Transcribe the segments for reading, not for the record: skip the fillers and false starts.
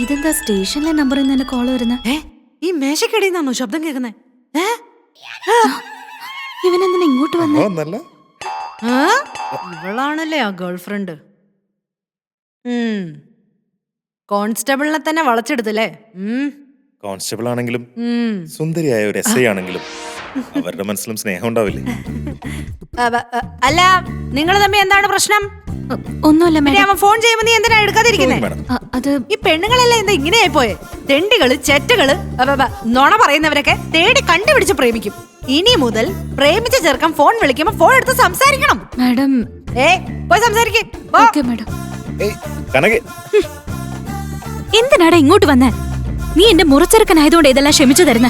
ഇതെന്താ സ്റ്റേഷനിലെ നമ്പറിൽ നിന്ന് തന്നെ കോള് വരുന്നത്? ഈ മേശക്കടിയിൽ നിന്നാണോ ശബ്ദം കേൾക്കുന്നത്? ഇവനെന്തിനാ ഇങ്ങോട്ട് വന്നേ? ഇവളാണല്ലേ ആ ഗേൾഫ്രണ്ട്. കോൺസ്റ്റബിളിനെ തന്നെ വളച്ചെടുത്തല്ലേ? കോൺസ്റ്റബിൾ ആണെങ്കിലും സുന്ദരിയായ ഒരു എസ് ഐ ആണെങ്കിലും അവരുടെ മനസ്സിലും സ്നേഹം ഉണ്ടാവില്ലേ? അല്ല, നിങ്ങൾ തമ്മിൽ എന്താണ് പ്രശ്നം? ഒന്നുമില്ല മേഡം. അവൻ ഫോൺ ചെയ്യുമ്പോ നീ എന്തിനാ എടുക്കാതിരിക്കുന്നേ? അത് ഈ പെണ്ണുങ്ങളെല്ലാം എന്താ ഇങ്ങനെയായി പോയെ? തെണ്ടികള്, ചെറ്റകള്, നുണ പറയുന്നവരൊക്കെ തേടി കണ്ടുപിടിച്ച് പ്രേമിക്കും. ഇനി മുതൽ പ്രേമിച്ച ചെറുക്കൻ ഫോൺ വിളിക്കുമ്പോ ഫോൺ എടുത്ത് സംസാരിക്കണം. മാഡം പോയി സംസാരിക്കേ. മാഡം എന്തിനാടാ ഇങ്ങോട്ട് വന്നേ? നീ എന്റെ മുറച്ചെറുക്കനായതുകൊണ്ട് ഇതെല്ലാം ക്ഷമിച്ചു തരുന്ന.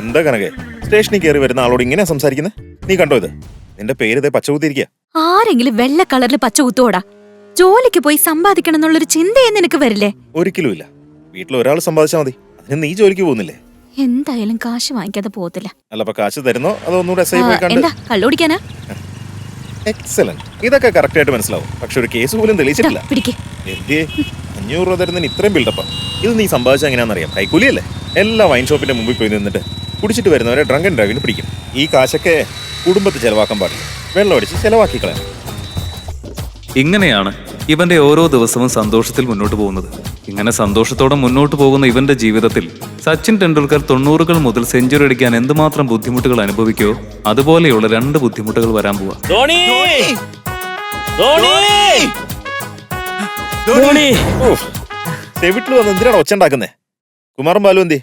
എന്താ കനകെ സ്റ്റേഷനിൽ കയറി വരുന്ന ആളോട് ഇങ്ങനെ സംസാരിക്കുന്നത്? നീ കണ്ടോ ഇത്? നിന്റെ പേര് പച്ചകുത്തിരിക്കുക. ആരെങ്കിലും വെള്ള കളറിൽ പച്ച കുത്തോടാ? ജോലിക്ക് പോയി സമ്പാദിക്കണം എന്നുള്ളൊരു ചിന്തയെ നിനക്ക് വരില്ലേ? ഒരിക്കലും ഇല്ല. വീട്ടിൽ ഒരാൾ സമ്പാദിച്ചാൽ മതി. അതിന് നീ ജോലിക്ക് പോകുന്നില്ലേ? എന്തായാലും കാശ് വാങ്ങിക്കാതെ പോകത്തില്ല. അല്ല, അപ്പൊ കാശ് തരുന്നോ അതോ ഒന്നുകൂടെ എസ് ഐ പോയി കണ്ട്? എന്താ കള്ളുടിക്കാനാ? എക്സലന്റ്. ഇതൊക്കെ കറക്റ്റ് ആയിട്ട് മനസ്സിലാവും. പക്ഷെ ഒരു കേസ് പോലും തെളിയിച്ചിട്ടില്ല. 500 രൂപ തരുന്നതിന് ഇത്രയും ബിൽഡപ്പാ. ഇത് നീ സമ്പാദിച്ച എങ്ങനെയാണെന്നറിയാം. കൈക്കൂലിയല്ലേ? എല്ലാ വൈൻ ഷോപ്പിന്റെ മുമ്പിൽ പോയി നിന്നിട്ട് കുടിച്ചിട്ട് വരുന്നവരെ ഡ്രങ്ക് ആൻഡ് ഡ്രൈവിന് പിടിക്കും. ഈ കാശൊക്കെ കുടുംബത്തിൽ ചെലവാക്കാൻ പാടില്ല. വെള്ളം അടിച്ച് ചെലവാക്കി കളയാം. ഇങ്ങനെയാണ് ഇവന്റെ ഓരോ ദിവസവും സന്തോഷത്തിൽ മുന്നോട്ട് പോകുന്നത്. ഇങ്ങനെ സന്തോഷത്തോടെ മുന്നോട്ട് പോകുന്ന ഇവന്റെ ജീവിതത്തിൽ സച്ചിൻ ടെണ്ടുൽക്കർ 90കൾ മുതൽ സെഞ്ചുറി അടിക്കാൻ എന്തുമാത്രം ബുദ്ധിമുട്ടുകൾ അനുഭവിക്കോ അതുപോലെയുള്ള 2 ബുദ്ധിമുട്ടുകൾ വരാൻ പോവാ. വീട്ടിൽ വന്ന് എന്തിനാണ് ഒച്ചുണ്ടാക്കുന്നേ? കുമാരൻ ബാലു എന്തി?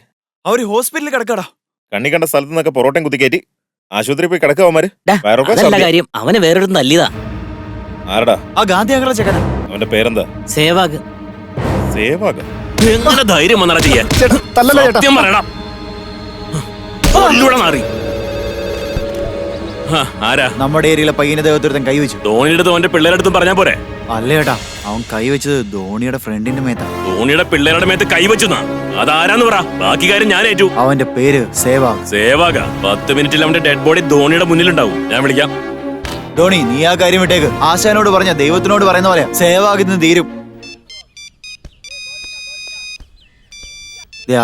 അവര് ഹോസ്പിറ്റലിൽ കിടക്കാടാ. കണ്ണി കണ്ട സ്ഥലത്ത് നിന്നൊക്കെ പൊറോട്ടയും കുത്തിക്കയറ്റി ആശുപത്രി പോയി കിടക്കവന്മാര്. കാര്യം അവന് വേറൊരു നല്ലതാ. ആരടാ? ആ ഗാന്ധി അങ്ങളെ ചെക്കനാ. അവന്റെ പേരെന്താ? സേവാഗ്. സേവാഗ്? എങ്ങനെ ധൈര്യം വന്നടാ ചെയ്യാൻ? സത്യം പറയടാ. ആരാ? നമ്മുടെ ഏരിയയിലെ പയ്യനെ ദേവത്വം കൈവച്ചു. ധോണിയുടെ അവന്റെ പിള്ളേരുടെ അടുത്തും പറഞ്ഞാ പോരെ? അല്ല ചേട്ടാ, അവൻ കൈവച്ചത് ധോണിയുടെ ഫ്രണ്ടിന്റെ മേത്താ. ധോണിയുടെ പിള്ളേരുടെ മേത്ത് കൈവച്ചെന്നാ? അതാരാന്ന് പറ. ബാക്കി കാര്യം ഞാൻ ഏറ്റു. അവന്റെ പേര് സേവാഗ്. സേവാഗ? 10 മിനിറ്റിൽ അവന്റെ ഡെഡ് ബോഡി ധോണിയുടെ മുന്നിലുണ്ടാവും. ഞാൻ വിളിക്കാം. ധോണി, നീ ആ കാര്യം വിട്ടേക്ക്. ആശാനോട് പറഞ്ഞ ദൈവത്തിനോട് പറയുന്ന പോലെ സേവാഗ് ഇന്ന് തീരും.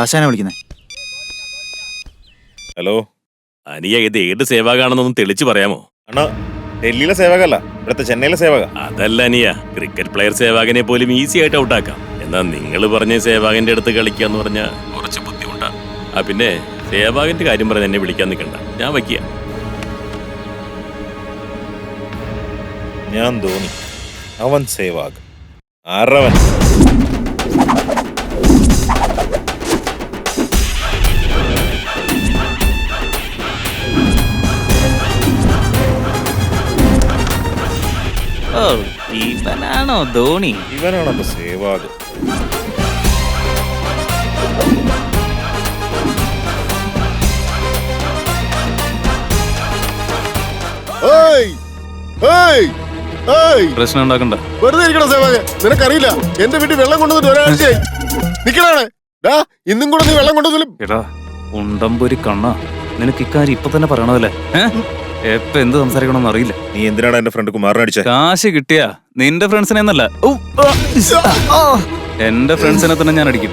ആശാനെ വിളിക്കുന്നേ. ഹലോ അനിയ, ഇത് ഏത് സേവാഗാണെന്നൊന്നും തെളിച്ചു പറയാമോ? അണ്ണാ, ഡൽഹിയിലെ സേവാഗല്ല, ഇവിടുത്തെ ചെന്നൈയിലെ സേവാഗ. അതല്ല അനിയ, ക്രിക്കറ്റ് പ്ലെയർ സേവാഗിനെ പോലും ഈസി ആയിട്ട് ഔട്ടാക്കാം. എന്നാ നിങ്ങൾ പറഞ്ഞ സേവാഗിന്റെ അടുത്ത് കളിക്കാന്ന് പറഞ്ഞാൽ കുറച്ച് ബുദ്ധിമുട്ടാണ്. പിന്നെ സേവാഗിന്റെ കാര്യം പറഞ്ഞ് എന്നെ വിളിക്കാൻ നിൽക്കണ്ട, ഞാൻ വയ്ക്കുക. ഞാൻ ധോണി, അവൻ സേവാഗ്. ആരവൻ? ഇവനാണോ ധോണി? ഇവനാണോ അപ്പൊ സേവാഗ്? പ്രശ്നം ഉണ്ടാക്കണ്ട. വെറുതെ ഇരിക്കണ സേവാഗ്. നിനക്കറിയില്ല എന്റെ വീട്ടിൽ വെള്ളം കൊണ്ടുവന്നിട്ട് ഒരാഴ്ചയായി. നിക്കണേ, ഇന്നും കൂടെ നീ വെള്ളം കൊണ്ടുവന്നില്ല. എടാ ഉണ്ടമ്പൊരി കണ്ണ, നിനക്ക് ഇക്കാര്യം ഇപ്പൊ തന്നെ പറയണതല്ലേ? എപ്പ എന്ത് സംസാരിക്കണമെന്ന് അറിയില്ല. നീ എന്തിനാണ് എന്റെ ഫ്രണ്ട് കുമാറിനെ അടിച്ചേ? കാശ് കിട്ടിയാ നിന്റെ ഫ്രണ്ട്സിനെ എന്നല്ല, എന്റെ ഫ്രണ്ട്സിനെ തന്നെ ഞാൻ അടിക്കും.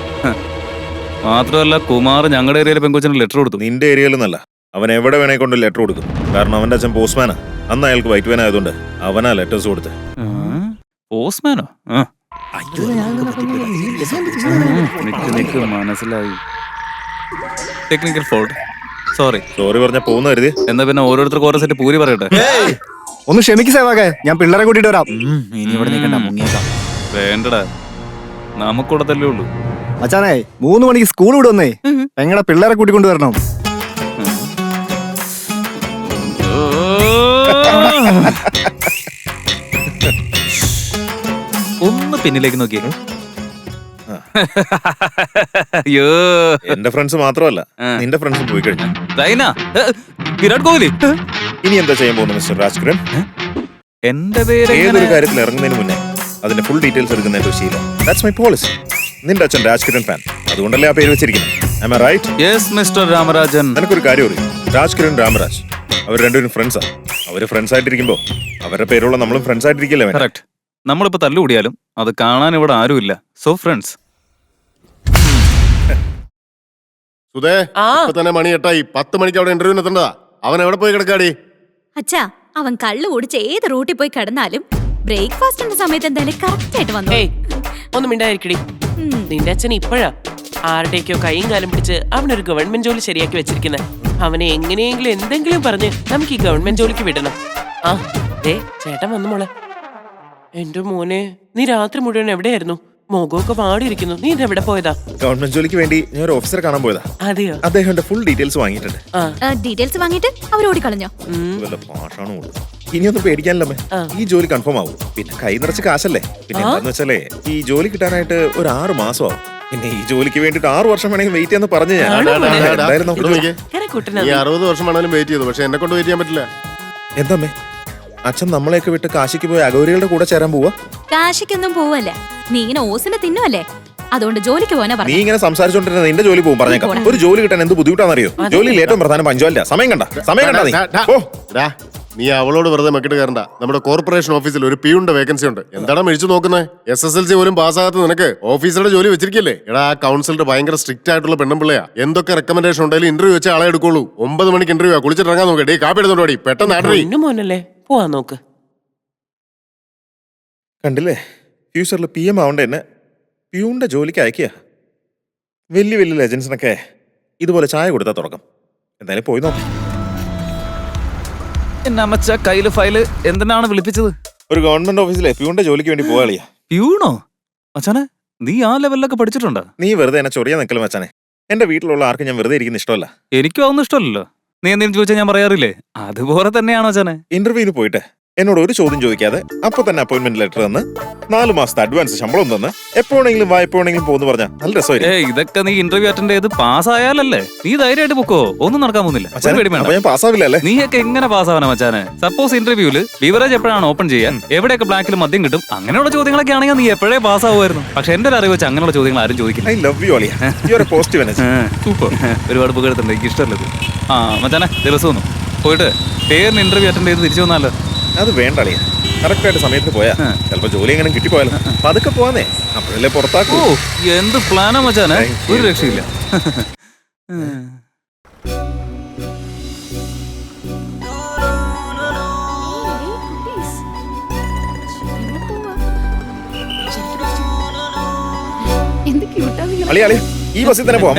മാത്രമല്ല, കുമാർ ഞങ്ങളുടെ ഏരിയയിലെ പെങ്കൊച്ചിന് ലെറ്റർ കൊടുത്തു. നിന്റെ ഏരിയയിൽ നിന്നല്ല, അവൻ എവിടെ വേണേ കൊണ്ട് ലെറ്റർ കൊടുക്കും. കാരണം അവന്റെ അച്ഛൻ പോസ്റ്റ്മാനാ. അന്ന് അയാൾക്ക് വൈറ്റ് വേന ആയതുകൊണ്ട് അവനാ ലെറ്റേഴ്സ് കൊടുത്ത്. പോസ്റ്റ്മാനോ? മനസ്സിലായി. Technical fault. സോറി പറഞ്ഞ പോകുന്ന കരുതി. എന്നാ പിന്നെ ഓരോരുത്തർക്ക് ഓരോ സെറ്റ് പൂരി പറയട്ടെ. ഒന്ന് ക്ഷമിക്ക് സേവാഗേ, ഞാൻ പിള്ളേരെ കൂട്ടിട്ട് വരാം. ഇനി ഇവിടെ നിൽക്കണ്ട, മുങ്ങിയേക്കാം. വേണ്ടടാ, നമുക്കൂടെ തല്ലേ ഉള്ളൂ. അച്ഛാനേ, 3 മണിക്ക് സ്കൂൾ വിടുന്നേ. എങ്ങനെ പിള്ളേരെ കൂട്ടിക്കൊണ്ട് വരണം? ഒന്ന് പിന്നിലേക്ക് നോക്കിയേ. അയ്യോ, എന്റെ ഫ്രണ്ട്സ് മാത്രമല്ല, നിന്റെ ഫ്രണ്ട്സും പോയി കഴിഞ്ഞു. വിരാട് കോഹ്ലി ഇനി എന്താ ചെയ്യാൻ പോകുന്നു മിസ്റ്റർ രാജ്കിരൺ? എന്റെ പേര് ഏതൊരു കാര്യത്തിൽ ഇറങ്ങുന്നതിന് മുന്നേ അതിന്റെ ഫുൾ ഡീറ്റെയിൽസ് എടുക്കുന്ന എന്റെ ശീലം. That's my policy. നിന്റെ അച്ഛൻ രാജ്കിരൺ ഫാൻ, അതുകൊണ്ടല്ലേ ആ പേര് വെച്ചിരിക്കുന്നത്. Am I right? Yes, Mr. Ramarajan. എനിക്കൊരു കാര്യം അറിയും. രാജ്കിരൺ, രാമരാജ്, അവർ രണ്ടുപേരും ഫ്രണ്ട്സാ. അവര് ഫ്രണ്ട്സ് ആയിട്ടിരിക്കുമ്പോ അവരുടെ പേരുള്ള നമ്മളും ഫ്രണ്ട്സ് ആയിട്ടിരിക്കില്ലേ? കറക്റ്റ്. നമ്മളിപ്പോ തല്ലുകൂടിയാലും അത് കാണാൻ ഇവിടെ ആരുമില്ല. So friends. സുധേ ഇപ്പൊ തന്നെ മണി 8 10 മണിക്ക് അവിടെ ഇന്റർവ്യൂവിന് എത്തേണ്ടതാ. അവൻ എവിടെ പോയി കിടക്കാടി? അച്ഛാ അവൻ കള്ളു കുടിച്ച് ഏത് റൂട്ടിൽ പോയി കിടന്നാലും ബ്രേക്ക്ഫാസ്റ്റിന്റെ സമയത്ത് എന്തായാലും കറക്റ്റ് ആയിട്ട് വന്നു. ഏയ് ഒന്നും മിണ്ടായിരിക്കടി. നിന്റെ അച്ഛൻ ഇപ്പോഴാ ആരുടെയൊക്കെയോ കൈയും കാലം പിടിച്ച് അവനൊരു ഗവൺമെന്റ് ജോലി ശരിയാക്കി വെച്ചിരിക്കുന്നത്. അവനെ എങ്ങനെയെങ്കിലും എന്തെങ്കിലും പറഞ്ഞ് നമുക്ക് ഈ ഗവൺമെന്റ് ജോലിക്ക് വിടണം. ആ ദേ ചേട്ടൻ വന്നു മോളെ. എന്റെ മോനെ, നീ രാത്രി മുഴുവൻ എവിടെയായിരുന്നു? മുഖമൊക്കെ പാടിയിരിക്കുന്നു. നീ ഇതെവിടെ പോയതാ? ഗവൺമെന്റ് ജോലിക്ക് വേണ്ടി ഞാൻ ഒരു ഓഫീസറെ കാണാൻ പോയതാ. അതെയോ? അദ്ദേഹത്തിന്റെ ഫുൾ ഡീറ്റെയിൽസ് വാങ്ങിയിട്ടുണ്ട്. ഡീറ്റെയിൽസ് വാങ്ങിയിട്ട് അവർ ഓടിക്കളഞ്ഞോ? വല്ല പാട്ടാണ് കൊടുത്തത്. ഇനിയൊന്നും പേടിക്കാനില്ലമ്മേ, ഈ ജോലി കൺഫേം ആവും. പിന്നെ കൈ നിറച്ച് കാശല്ലേ. പിന്നെ എന്താന്ന് വെച്ചാലേ ഈ ജോലി കിട്ടാനായിട്ട് ഒരു 6 മാസമാവും. പിന്നെ ഈ ജോലിക്ക് വേണ്ടിട്ട് 6 വർഷം വേണമെങ്കിൽ വെയിറ്റ് ചെയ്യാന്ന് പറഞ്ഞു ഞാൻ. എന്തായാലും നമുക്ക് നോക്കിയേ, ഈ 60 വർഷം വേണമെങ്കിലും വെയിറ്റ് ചെയ്തു, പക്ഷെ എന്നെ കൊണ്ട് വെയിറ്റ് ചെയ്യാൻ പറ്റില്ല. എന്താമ്മേ, അച്ഛൻ നമ്മളെയൊക്കെ വിട്ട് കാശിക്ക് പോയി അഗൗരികളുടെ കൂടെ ചേരാൻ പോവാ? കാശിക്കൊന്നും പോവല്ലേ, നീ ഇങ്ങനെ ഓസിനെ തിന്നുവല്ലേ, അതുകൊണ്ട് ജോലിക്ക് പോവാനാ നീ പറഞ്ഞു. ഇങ്ങനെ സംസാരിച്ചോണ്ടിരുന്ന നിന്റെ ജോലി പോകും. പറഞ്ഞേക്കാം, ഒരു ജോലി കിട്ടാൻ എന്ത് ബുദ്ധിമുട്ടാണെന്നറിയോ? ജോലിയിൽ ഏറ്റവും പ്രധാനം പഞ്ചുവാലിറ്റി. സമയം കണ്ട നീ. ഡാ, നീ അവളോട് വെറുതെ മെക്കിട്ട് കയറണ്ട. നമ്മുടെ കോർപ്പറേഷൻ ഓഫീസിൽ ഒരു പിയുടെ വേക്കൻസി ഉണ്ട്. എന്താണ് മേടിച്ചു നോക്കുന്നത്? SSLC പോലും പാസ്സാകാത്ത നിനക്ക് ഓഫീസറുടെ ജോലി വെച്ചിരിക്കല്ലേ? എടാ, ആ കൗൺസിലർ ഭയങ്കര സ്ട്രിക്റ്റ് ആയിട്ടുള്ള പെണ്ണുപിള്ളയാ. എന്തൊക്കെ റെക്കമെൻഡേഷൻ ഉണ്ടെങ്കിലും ഇന്റർവ്യൂ വെച്ച് ആളെ എടുക്കുള്ളൂ. 9 മണിക്ക് ഇന്റർവ്യൂ കുളിച്ചിട്ടിറങ്ങാൻ നോക്കട്ടെ. കാപ്പി എടുത്തോണ്ടി പെട്ടെന്ന് ആടറി. മോനല്ലേ, പോവാ നോക്ക്. കണ്ടില്ലേ, ഫ്യൂച്ചറിൽ PM ആവണ്ട എന്നെ പ്യൂണിന്റെ ജോലിക്ക് അയക്കുക. വലിയ വലിയ ലെജൻസിനൊക്കെ ഇതുപോലെ ചായ കൊടുത്താൽ തുടക്കം. എന്തായാലും പോയി നോക്കാം. എന്നാ മച്ചാ കയ്യില് ഫയല് എന്തിനാണ് വിളിപ്പിച്ചത്? ഒരു ഗവൺമെന്റ് ഓഫീസിലെ പ്യൂണിന്റെ ജോലിക്ക് വേണ്ടി പോവാളിയാ. പ്യൂണോ? മച്ചാനെ, നീ ആ ലെവലിലൊക്കെ പഠിച്ചിട്ടുണ്ടോ? നീ വെറുതെ എന്നെ ചൊറിയാൻ നിൽക്കലും മച്ചാനെ. എന്റെ വീട്ടിലുള്ള ആർക്കും ഞാൻ വെറുതെ ഇരിക്കുന്ന ഇഷ്ടമല്ല. എനിക്കും അതൊന്നും ഇഷ്ടമല്ലല്ലോ. നീ എന്തെങ്കിലും ചോദിച്ചാൽ ഞാൻ പറയാറില്ലേ? അതുപോലെ തന്നെയാണോ മച്ചാനെ? ഇന്റർവ്യൂവിന് പോയിട്ട് എന്നോട് ഒരു ചോദ്യം ചോദിക്കാതെ അപ്പൊ തന്നെ അപ്പോയിന്റ്മെന്റ് ലെറ്റർ തന്ന് 4 മാസത്തെ അഡ്വാൻസ് ശമ്പളം തന്ന് എപ്പോഴെങ്കിലും എപ്പോഴെങ്കിലും പോകുന്നു പറഞ്ഞാ നല്ല രസമായിരിക്കും. ഇതൊക്കെ നീ ഇന്റർവ്യൂ അറ്റൻഡ് ചെയ്ത് പാസ്സായാലല്ലേ? നീ ധൈര്യമായിട്ട് പൊക്കോ, ഒന്നും നടക്കാൻ പോകുന്നില്ല. ഞാൻ പാസ്സാവില്ലല്ലേ? നീയൊക്കെ എങ്ങനെ പാസ്സാവാനാ മച്ചാനെ? സപ്പോസ് ഇന്റർവ്യൂല് ബിവറേജ് എപ്പോഴാണ് ഓപ്പൺ ചെയ്യാൻ, എവിടെയൊക്കെ ബ്ലാക്കിൽ മദ്യം കിട്ടും, അങ്ങനെയുള്ള ചോദ്യങ്ങളൊക്കെ ആണെങ്കിൽ നീ എപ്പോഴേ പാസ്സാവുമായിരുന്നു. പക്ഷെ എന്റെ ഒരു അറിവ് വെച്ച് അങ്ങനെയുള്ള ചോദ്യങ്ങൾ ആരും ചോദിക്കില്ല. ഐ ലവ് യു അളിയ. You are A positive energy. Super. ഒരുപാട് പുകഴ്ത്തുണ്ട്, എനിക്ക് ഇഷ്ടമല്ലത്. ആ മച്ചാനെ, ദിവസമൊന്നും പോയിട്ട് പേരിന് ഇന്റർവ്യൂ അറ്റൻഡ് ചെയ്ത് തിരിച്ചു വന്നാലോ? അത് വേണ്ട അളിയ. കറക്റ്റായിട്ട് സമയത്തിന് പോയാ ചിലപ്പോ ജോലി എങ്ങനെ കിട്ടിപ്പോയാലോ. അതൊക്കെ പോവാന്നേ, അപ്പോഴല്ലേ പുറത്താക്കൂ. എന്ത് പ്ലാനാ മച്ചാനെ, ഒരു രക്ഷയില്ല. അളിയ ഈ ബസ്സിൽ തന്നെ പോവാം.